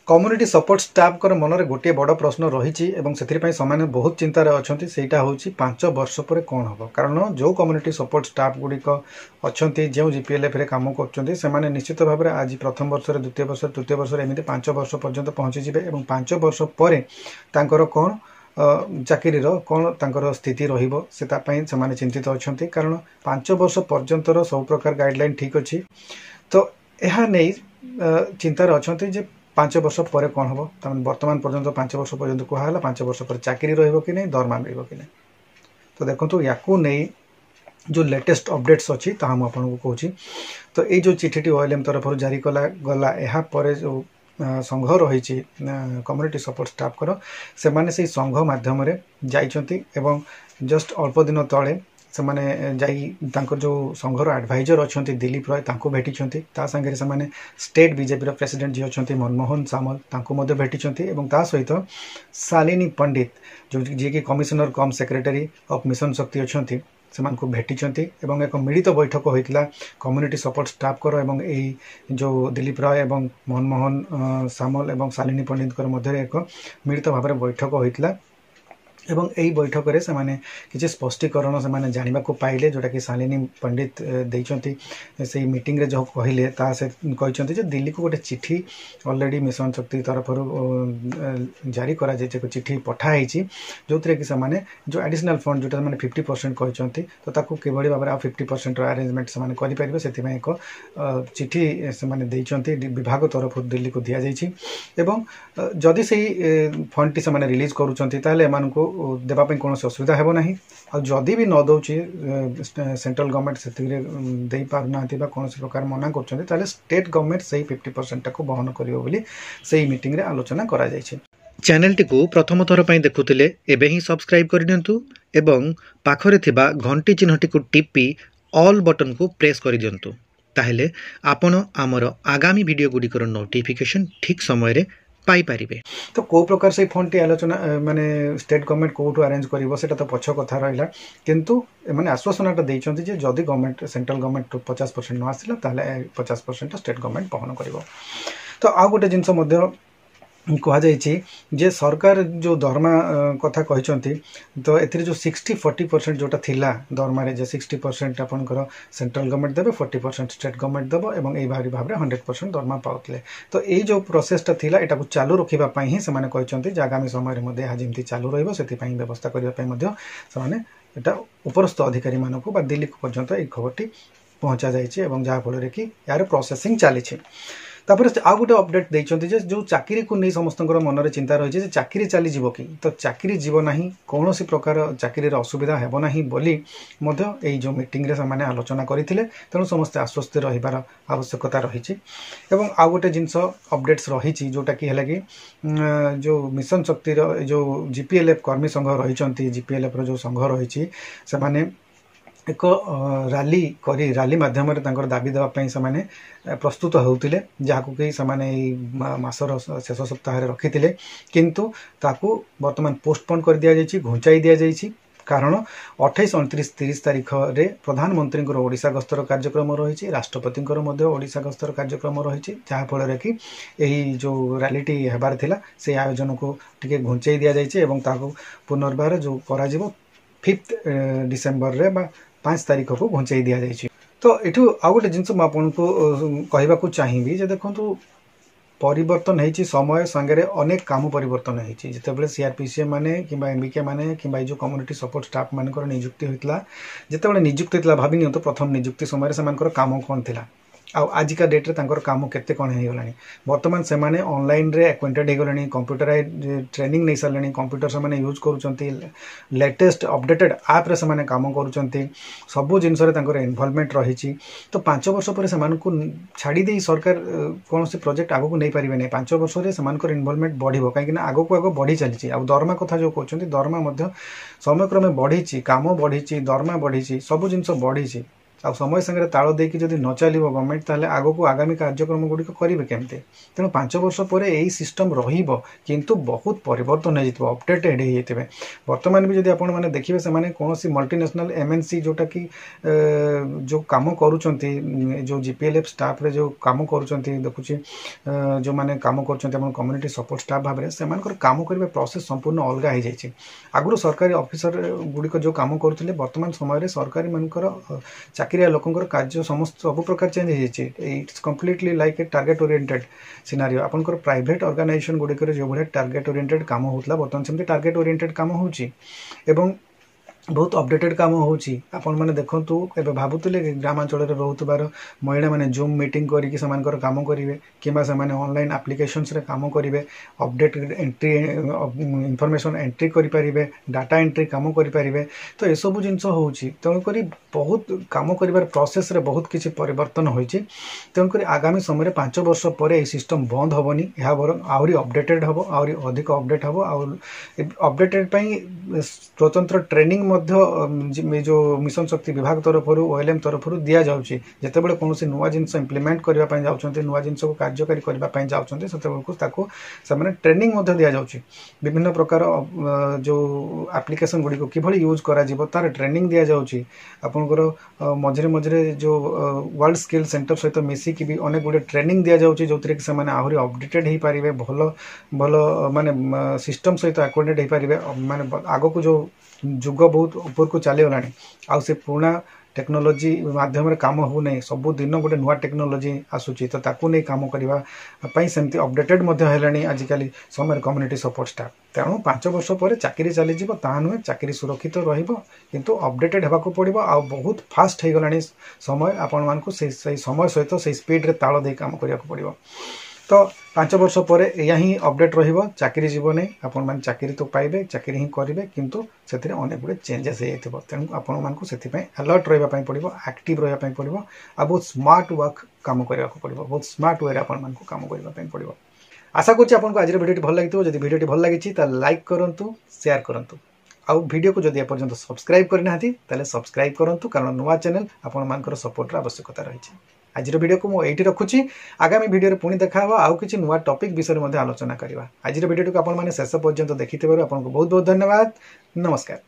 Community support staff कर मनरे गोटे बड़ प्रश्न रही से बहुत चिंतार अच्छा सेटा हूँ 5 वर्ष पर कौन हम कारण जो कम्युनिटी सपोर्ट स्टाफ गुड़िक अच्छा जो जीपीएलएफ रे काम कर निश्चित भाव में आज प्रथम वर्ष द्वितीय वर्ष तृतीय वर्ष एमती 5 वर्ष पर्यंत पहुँचीजे और 5 वर्ष पर कौन चाकरी कौन तांकर स्थिति रही चिंतित अच्छा कारण 5 वर्ष पर्यंतर सब प्रकार गाइडलाइन ठीक अच्छी तो यह नहीं चिंतार अच्छा 5 वर्ष पर कौन हम वर्तमान पर्यंत 5 वर्ष पर्यंत कहला 5 वर्ष पर चाकरी रही कि नहीं दरमा मिल कि नहीं तो देखो या नहीं जो लेटेस्ट अपडेट्स अच्छी आपको कहूँ तो ये जो चिठीटी ओएलएम तरफ जारी कला गला यहाँ पर जो संघ रही कम्युनिटी सपोर्ट स्टाफ कर से माने से संघ माध्यम जाइछंती एवं जस्ट अल्प दिन तले से माने जो संघर एडवाइजर अच्छा दिलीप रॉय तांको भेटी ता संगे से माने स्टेट बीजेपी प्रेसिडेंट जी अच्छा मनमोहन सामल तांको भेटी सहित शालिनी पंडित जो जी की commissioner come secretary of mission शक्ति अच्छा से भेटी एवं एक मिलित बैठक होता कम्युनिटी सपोर्ट स्टाफ कर एवं यही जो दिलीप रॉय एवं मनमोहन सामल एवं शालिनी पंडित मध्य एक मिलित भाव में बैठक होता एवं यही बैठक में से माने किसी स्पष्टीकरण से माने जानिबा को पाइले जोटा कि शालिनी पंडित देइचंती से मीटिंग रे जो कहले ता से कहचंती जे दिल्ली को गोटे चिट्ठी ऑलरेडी मिशन शक्ति तरफ जारी करा जे चिट्ठी पठा हिची जोतरे कि से माने जो एडिशनल फंड जोटा माने 50% कहचंती तो ताकू केबडी भाबरे 50% रो अरेंजमेंट से माने करि परिबे सेति में एक चिट्ठी से माने देइचंती विभाग तरफ दिल्ली को दिया जाइछि एवं जदि से फंड टी से माने रिलीज करूचंती ताले एमान को देवाई कौन असुविधा हेब ना आदि भी न दौर सेंट्रल गवर्नमेंट से पारना कौन प्रकार मना कर स्टेट गवर्नमेंट से 50% को बहन कर मीटिंग रे आलोचना करा जायछि। चैनल टी को प्रथम थर पर देखुले एबे ही सब्सक्राइब कर दियंतु एवं पाखरे थिबा घंटी चिन्हटी को टिपी ऑल बटन को प्रेस कर दियंतु ताहेले आपण आमर आगामी वीडियो गुड़िकर नोटिफिकेशन ठीक समय रे पाई पारिबे। तो को प्रकार से फंड टी आलोचना माने स्टेट गवर्नमेंट कोठू अरेंज करिवो सेटा तो पछ कथा रहिला किंतु माने आश्वासनाटा देइचंती जे जदि गवर्नमेंट सेंट्रल गवर्नमेंट 50% न आसिला ताले 50% स्टेट गवर्नमेंट बहन करिवो। तो आ गोटे जिंस मध्य कह जे सरकार जो दरमा कथा कहते तो ए जो 60-40% जोटा थिला दरमा रे जे 60% आपनकर सेंट्रल गवर्नमेंट देबे 40% स्टेट गवर्नमेंट देबो एवं एई भारी भाव रे 100% दरमा पाउतले तो एई जो प्रोसेसटा थिला एटा को चालू रखिबा पई ही से माने कहचंती जे आगामी समय रे मध्ये जेमती चालू रहइबो सेति पई व्यवस्था करिबा पई मध्ये से माने एटा उपरस्थ अधिकारी मानको बा दिल्ली पर्यंत एई खबरटी पहुंचा जाइछि एवं जहा फल रे कि यार प्रोसेसिंग चली तापर आ गोटे अपडेट देइचंती जे जो चाकरी को नहीं समस्त मन में चिंता रही है चाकरी चली जीव कि तो चाकरी जीव ना कौन प्रकार चाकरी असुविधा हेब ना बोली जो मीटिंग रे से आलोचना करते तेणु समस्ते आश्वस्त रहीबार आवश्यकता रही एवं आ गोटे जिनस अपडेट्स रही जोटा कि है कि जो मिशन शक्ति जो जीपीएलएफ कर्मी संघ रही जीपीएलएफ जो संघ रही से एक रैली माध्यम दाबी देवाई से प्रस्तुत होते जहाँ कि मसर शेष सप्ताह रखी किंतु ताकू वर्तमान पोस्टपोन कर दि जाइए घुंचाई दि जाइए कारण 28, 29, 30 तारीख रे प्रधानमंत्री ओडिशा गस्तर कार्यक्रम रही राष्ट्रपति ओडिशा गस्तर कार्यक्रम रही जहाँफल कि यही जो रैलीटी हेबार थिला से आयोजन को टिके घुंचाई दि जाइए पुनर्बार जो करा 5 डिसेम्बर रे 5 तारीख को घुंचाई दि जाइए। तो यू आ गोटे जिनस आपको कहवाक चाहिए जे देखो परिवर्तन होती समय सांगे अनेक काम परिवर्तन होती जितेबाला सीआरपीसी माने कि एमबीके माने कि जो कम्युनिटी सपोर्ट स्टाफ मानकर नियुक्ति होता जितेबाला नियुक्ति होता भाभी नियंतु प्रथम नियुक्ति समय से काम कौन थिला आजिका डेट्रे काम केते कौन हो गलानी बर्तमान से माने ऑनलाइन रे एक्वेंटेड हो गलानी कंप्यूटराइज ट्रेनिंग नहीं सारे कंप्यूटर से माने यूज करूचंती लेटेस्ट अपडेटेड ऐप रे से माने काम करूचंती सबु जिनस रे तांकर इन्वॉल्वमेंट रही तो 5 वर्ष पर से छाड़ी दे सरकार कौन से प्रोजेक्ट आगो को नहीं पारिबे नहीं 5 वर्ष रे से इन्वॉल्वमेंट बढ़िबो कहीं आगो को आगो बढ़ी चली आ दरमा कथा जो कहते दरमा समय क्रमे बढ़ी काम बढ़ी दरमा बढ़ी सबु जिनस बढ़ी आ समय संगे ताल देकी जदि न चलो गवर्नमेंट ताले आगो को आगामी कार्यक्रम गुड़िक करेंगे केमती तेणु 5 वर्ष पर यही सिस्टम रहिबो किंतु बहुत परिवर्तन हो जाइए अपडेटेड होते बर्तमान भी जब आपण मैंने देखिए से कौन मल्टीनेशनल एमएनसी जोटा कि जो काम करुँच जो जीपीएलएफ स्टाफ रे जो काम करुँच देखुची जो मैंने काम कर कम्युनिटी सपोर्ट स्टाफ भाव में से काम करने प्रोसेस संपूर्ण अलग हो जाए आगुरी सरकारी ऑफिसर गुड़िक जो काम करुले बर्तमान समय सरकारी मानकर चाकरिया लोकंर कार्य समस्त सब प्रकार चेंज हो it's completely like a target oriented scenario आपंकर प्राइवेट ऑर्गेनाइजेशन गुड़िक जो भाई टार्गेट ओरिएंटेड काम होता बर्तमान सेमती टार्गेट ओरिएंटेड काम होची एवं बहुत अपडेटेड काम होची आपण माने देखंतु एबे भाबुतले ग्रामांचल रे रहउतबार महिला माने जूम मीटिंग करी कि समानकर काम करिवे किबा समाने ऑनलाइन एप्लीकेशंस रे काम करिवे अपडेट एंट्री इंफॉर्मेशन एंट्री करि परिवे डाटा एंट्री काम करि परिवे तो ए सब जिंस होची तण करी बहुत काम करिवार प्रोसेस रे बहुत किछि परिवर्तन होईची तण करी आगामी समय रे 5 वर्ष परे ए सिस्टम बंद होबनी एहा बरं आउरी अपडेटेड होबो आउरी अधिक अपडेट होबो आ अपडेटेड पई स्वतंत्र ट्रेनिंग जो मिशन शक्ति विभाग तरफ ओएलएम तरफ दिया जाउची जेतेबेले कोनोसी नुवा जिंस इंप्लीमेंट करबा पई जाउचंते नुवा जिंस को कार्यकारी करबा पई जाउचंते सेतेबेले ताको सामने ट्रेनिंग मध्ये दिया जाउची विभिन्न प्रकार जो एप्लीकेशन गुडी को किभली यूज करा जिवो तार ट्रेनिंग दिया जाउची आपनकर मझरे मझरे जो वर्ल्ड स्किल सेंटर सहित मिसी की भी अनेक गुडी ट्रेनिंग दिया जाउची जोतरे कि सामने आहुरी अपडेटेड ही पारिबे भलो भलो माने सिस्टम सहित अकोर्डिनेट ही पारिबे माने आगो को जो जुग बहुत ऊपर को चली गलानी आउ से पुराना टेक्नोलोजी माध्यम काम हो नहीं सबु दिन गोटे नुआ टेक्नोलोजी आसूची तो ताकू नहीं काम करने सेमती अपडेटेड हेलानी आजिकल समय कम्युनिटी सपोर्ट स्टाफ तेणु 5 वर्ष पर चाकरी चली जीव ता नुहे चाकरी सुरक्षित रहिबो किंतु अपडेटेड हेबाकू पड़िबो आ बहुत फास्ट हो गलानी समय आपण मानकू से समय सहित से स्पीड रे ताल दे काम करिया पड़िबो तो 5 वर्ष पर या ही अपडेट रहिबो चाकरी जीवन नहीं आपण मान चाकरी तो पाइबे चाकरी ही करिवे किंतु सेथिरे अनेक गुडे चेंजेस हे जेतिबो तेणु आपण मानकू सेति पय अलर्ट रहबा पय पड़िबो एक्टिव रहबा पय पड़िबो आ बहुत स्मार्ट वर्क काम करिया पड़िबो बहुत स्मार्ट वे रे आपण मानकू काम करिबा पय पड़िबो आशा करछि आपनको आज वीडियो भल लागितो जदि वीडियो भल लागिछि त लाइक करंतु शेयर करंतु आउ वीडियो को जदि एपर्यंत सब्सक्राइब करना हाथी ताले सब्सक्राइब करंतु कारण नुवा चैनल आपण मानकर सपोर्ट रा आवश्यकता रहिछि आज वीडियो को मु एठी रखुछि आगामी वीडियो रे पुणी देखावा आउ किछि नुवा टॉपिक विषय रे मध्ये आलोचना करबा आज वीडियो को आपण माने शेष पर्यंत देखिथिबारु आपनको बहुत बहुत धन्यवाद नमस्कार।